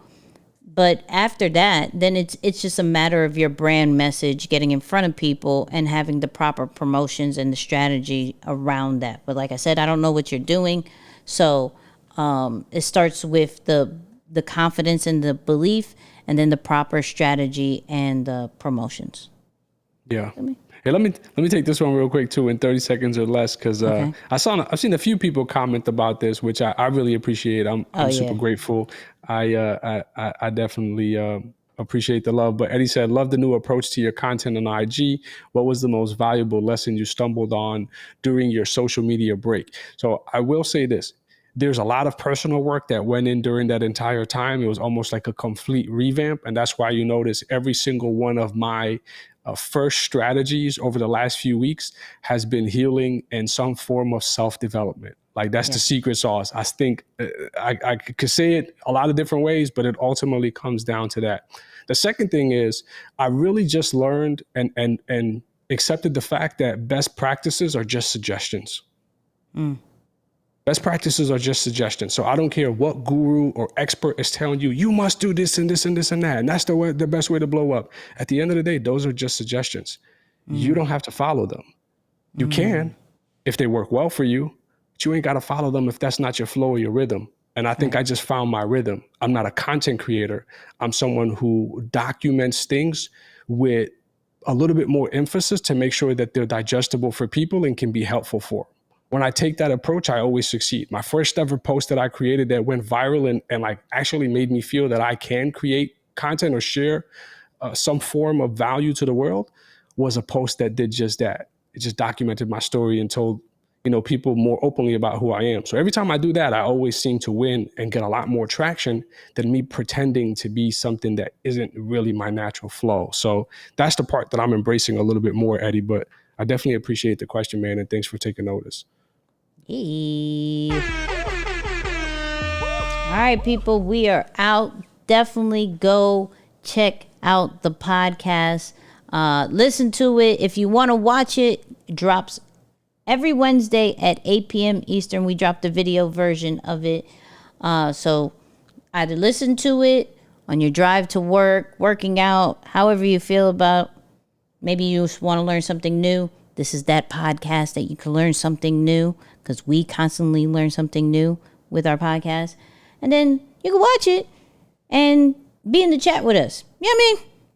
But after that, then it's just a matter of your brand message getting in front of people and having the proper promotions and the strategy around that. But like I said, I don't know what you're doing. So it starts with the confidence and the belief, and then the proper strategy and the promotions. Yeah. Hey, let me take this one real quick too, in 30 seconds or less, because I've seen a few people comment about this, which I really appreciate. I'm super grateful. I definitely appreciate the love. But Eddie said, love the new approach to your content on IG. What was the most valuable lesson you stumbled on during your social media break? So I will say this. There's a lot of personal work that went in during that entire time. It was almost like a complete revamp. And that's why you notice every single one of my first strategies over the last few weeks has been healing and some form of self-development. Like that's the secret sauce. I think I could say it a lot of different ways, but it ultimately comes down to that. The second thing is I really just learned and accepted the fact that best practices are just suggestions. Best practices are just suggestions. So I don't care what guru or expert is telling you, you must do this and this and this and that. And that's the best way to blow up. At the end of the day, those are just suggestions. You don't have to follow them. You can if they work well for you, but you ain't got to follow them if that's not your flow or your rhythm. And I think I just found my rhythm. I'm not a content creator. I'm someone who documents things with a little bit more emphasis to make sure that they're digestible for people and can be helpful for them. When I take that approach, I always succeed. My first ever post that I created that went viral and like actually made me feel that I can create content or share some form of value to the world was a post that did just that. It just documented my story and told, people more openly about who I am. So every time I do that, I always seem to win and get a lot more traction than me pretending to be something that isn't really my natural flow. So that's the part that I'm embracing a little bit more, Eddie, but I definitely appreciate the question, man, and thanks for taking notice. All right, people, we are out. Definitely go check out the podcast. Listen to it. If you want to watch it, it drops every Wednesday at 8 p.m. Eastern. We drop the video version of it. So either listen to it on your drive to work, working out, however you feel about. Maybe you just want to learn something new. This is that podcast that you can learn something new, because we constantly learn something new with our podcast. And then you can watch it and be in the chat with us. You know what I mean?